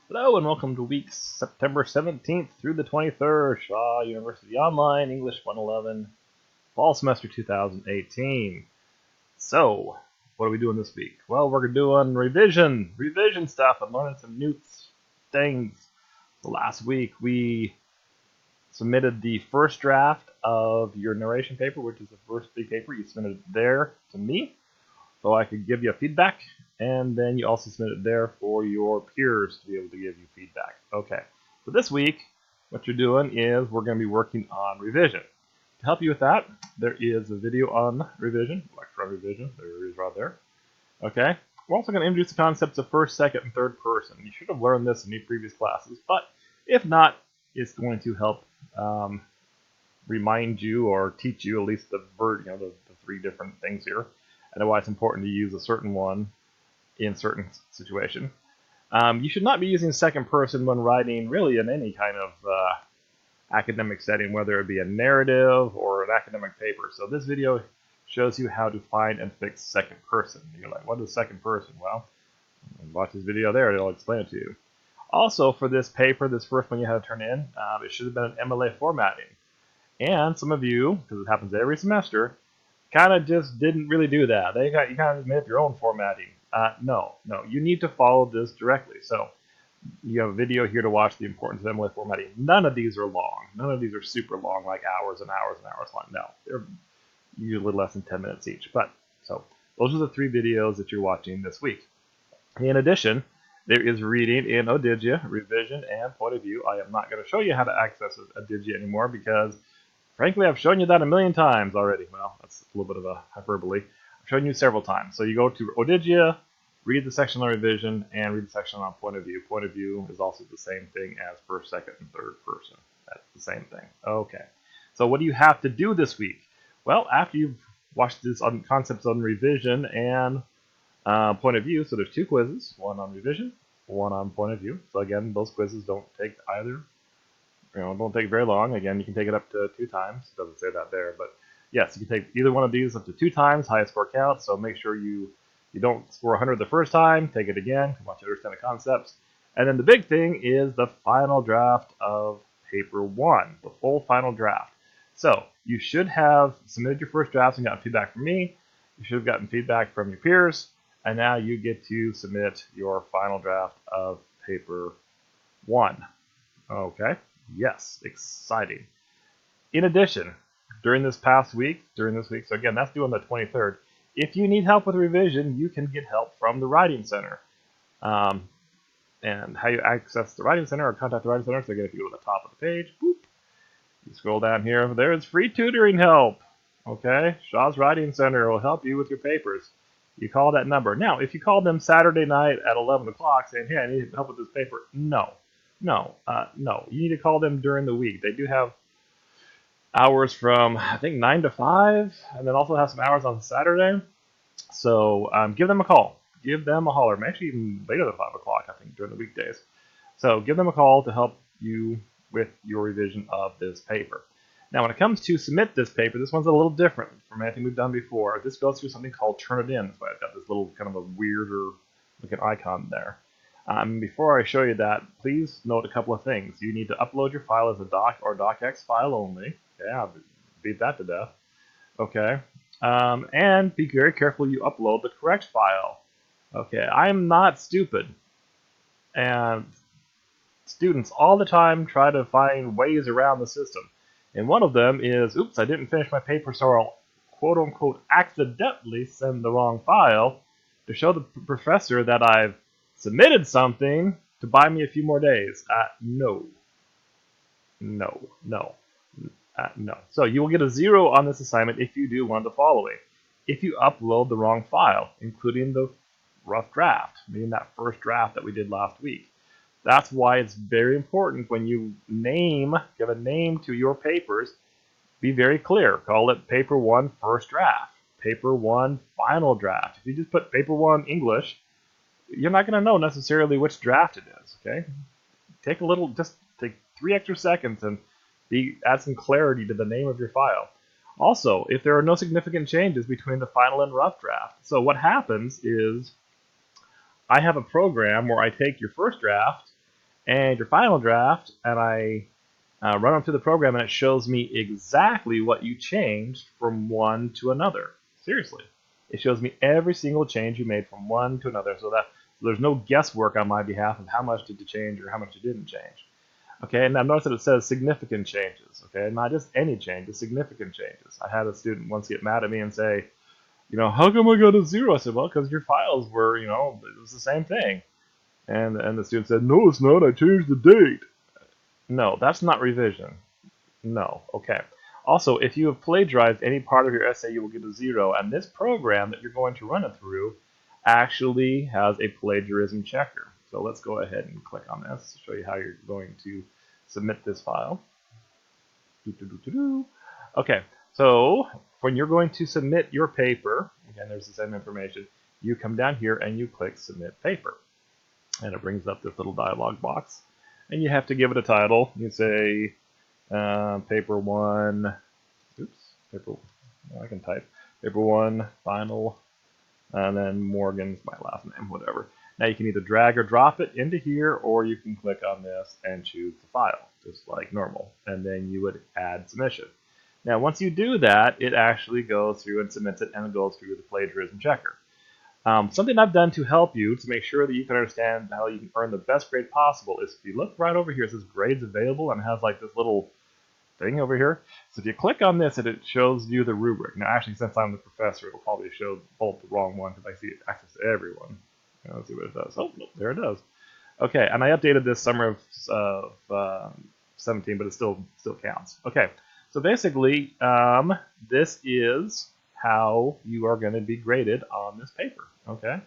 Hello and welcome to week September 17th through the 23rd, Shaw University Online, English 111, Fall Semester 2018. So, what are we doing this week? Well, we're doing revision stuff and learning some new things. So last week we submitted the first draft of your narration paper, which is the first big paper. You submitted it there to me, so I could give you feedback, and then you also submit it there for your peers to be able to give you feedback. Okay, so this week, what you're doing is we're going to be working on revision. To help you with that, there is a video on revision, lecture on revision. There it is right there. Okay, we're also going to introduce the concepts of first, second, and third person. You should have learned this in your previous classes, but if not, it's going to help remind you or teach you at least the three different things here, and why it's important to use a certain one in certain situation. You should not be using second person when writing really in any kind of academic setting, whether it be a narrative or an academic paper. So this video shows you how to find and fix second person. You're like, what is second person? Well, watch this video there, it'll explain it to you. Also, for this paper, this first one you had to turn in, it should have been an Mla Formatting. And some of you, because it happens every semester, kind of just didn't really do that. You kind of just made up your own formatting. No, you need to follow this directly. So you have a video here to watch the importance of Mla Formatting. None of these are long. None of these are super long, like hours and hours and hours long. No, they're usually less than 10 minutes each. But so those are the three videos that you're watching this week. In addition, there is reading in Odigya, revision, and point of view. I am not going to show you how to access Odigya anymore because, frankly, I've shown you that a million times already. Well, that's a little bit of a hyperbole. I've shown you several times. So you go to Odigya, read the section on revision, and read the section on point of view. Point of view is also the same thing as first, second, and third person. That's the same thing. Okay. So what do you have to do this week? Well, after you've watched this on concepts on revision and point of view, so there's two quizzes, one on revision, one on point of view. So again, those quizzes don't take either. Don't take very long. Again, you can take it up to 2 times. It doesn't say that there, but yes, you can take either one of these up to 2 times. Highest score counts. So make sure you don't score 100 the first time. Take it again. I want you to understand the concepts. And then the big thing is the final draft of paper 1, the full final draft. So you should have submitted your first drafts and gotten feedback from me. You should have gotten feedback from your peers, and now you get to submit your final draft of paper 1. Okay. Yes, exciting. In addition, during this week, so again, that's due on the 23rd, if you need help with revision, you can get help from the Writing Center. And how you access the Writing Center or contact the Writing Center, so again, if you go to the top of the page, boop, you scroll down here, there's free tutoring help. Okay, Shaw's Writing Center will help you with your papers. You call that number. Now, if you call them Saturday night at 11 o'clock saying, hey, I need help with this paper, no. You need to call them during the week. They do have hours from, I think, 9 to 5, and then also have some hours on Saturday. So give them a call. Give them a holler. Actually, even later than 5 o'clock, I think, during the weekdays. So give them a call to help you with your revision of this paper. Now, when it comes to submit this paper, this one's a little different from anything we've done before. This goes through something called Turn It In. That's why I've got this little kind of a weirder looking icon there. Before I show you that, please note a couple of things. You need to upload your file as a doc or docx file only. Yeah, beat that to death. Okay. And be very careful you upload the correct file. Okay, I'm not stupid. And students all the time try to find ways around the system. And one of them is, oops, I didn't finish my paper, so I'll quote-unquote accidentally send the wrong file to show the professor that I've submitted something to buy me a few more days. No. So you will get a 0 on this assignment if you do one of the following. If you upload the wrong file, including the rough draft, meaning that first draft that we did last week. That's why it's very important when you give a name to your papers, be very clear. Call it paper 1 first draft, paper 1 final draft. If you just put paper 1 English, you're not going to know necessarily which draft it is, okay? Just take 3 extra seconds and add some clarity to the name of your file. Also, if there are no significant changes between the final and rough draft. So what happens is I have a program where I take your first draft and your final draft, and I run them through the program, and it shows me exactly what you changed from one to another. Seriously. It shows me every single change you made from one to another, so there's no guesswork on my behalf of how much did you change or how much you didn't change. Okay, and now notice that it says significant changes, okay, not just any changes, significant changes. I had a student once get mad at me and say, how come I got a 0? I said, well, because your files were, it was the same thing. And the student said, no, it's not, I changed the date. No, that's not revision. No, okay. Also, if you have plagiarized any part of your essay, you will get a 0, and this program that you're going to run it through actually has a plagiarism checker. So let's go ahead and click on this to show you how you're going to submit this file. Okay, so when you're going to submit your paper, again, there's the same information, you come down here and you click Submit Paper. And it brings up this little dialog box. And you have to give it a title. You say paper 1, I can type, paper 1, final, and then Morgan's my last name, whatever. Now you can either drag or drop it into here, or you can click on this and choose the file, just like normal, and then you would add submission. Now once you do that, it actually goes through and submits it, and it goes through the plagiarism checker. Something I've done to help you to make sure that you can understand how you can earn the best grade possible is if you look right over here, it says grades available, and it has like this little thing over here. So if you click on this, it shows you the rubric. Now actually, since I'm the professor, it'll probably show both the wrong one because I see access to everyone. Let's see what it does. Oh, no, there it does. Okay, and I updated this summer of 17, but it still counts. Okay, so basically, this is how you are going to be graded on this paper. Okay,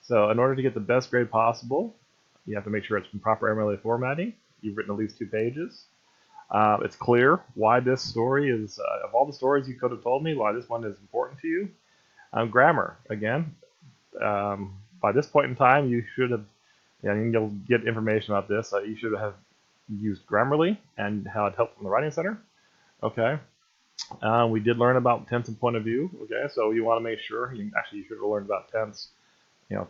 so in order to get the best grade possible, you have to make sure it's in proper Mla formatting. You've written at least 2 pages. It's clear why this story is, of all the stories you could have told me, why this one is important to you. Grammar, again. By this point in time, you should have, and you'll get information about this, you should have used Grammarly and had help from the Writing Center. Okay. We did learn about tense and point of view. Okay, so you want to make sure, you should have learned about tense,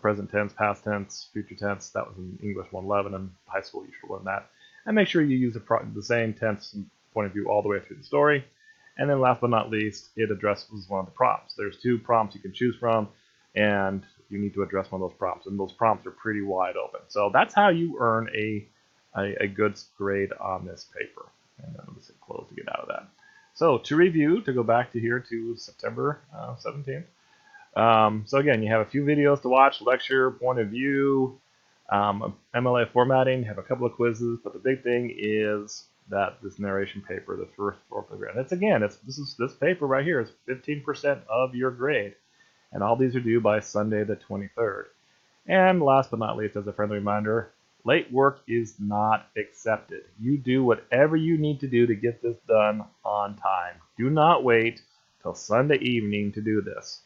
present tense, past tense, future tense. That was in English 111 in high school. You should learn that. And make sure you use the same tense and point of view all the way through the story. And then last but not least, it addresses one of the prompts. There's 2 prompts you can choose from, and you need to address one of those prompts. And those prompts are pretty wide open. So that's how you earn a good grade on this paper. And then let's hit close to get out of that. So to review, to go back to here to September 17th. So again, you have a few videos to watch, lecture, point of view, Mla formatting, have a couple of quizzes, but the big thing is that this narration paper, the first 4th grade. This paper right here is 15% of your grade, and all these are due by Sunday the 23rd. And last but not least, as a friendly reminder, late work is not accepted. You do whatever you need to do to get this done on time. Do not wait till Sunday evening to do this.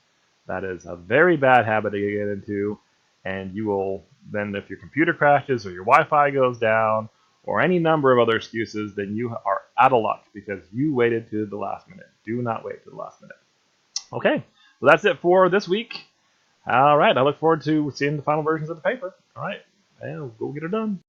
That is a very bad habit to get into, and you will then, if your computer crashes or your Wi-Fi goes down or any number of other excuses, then you are out of luck because you waited to the last minute. Do not wait to the last minute. Okay, so that's it for this week. All right, I look forward to seeing the final versions of the paper. All right, and go get it done.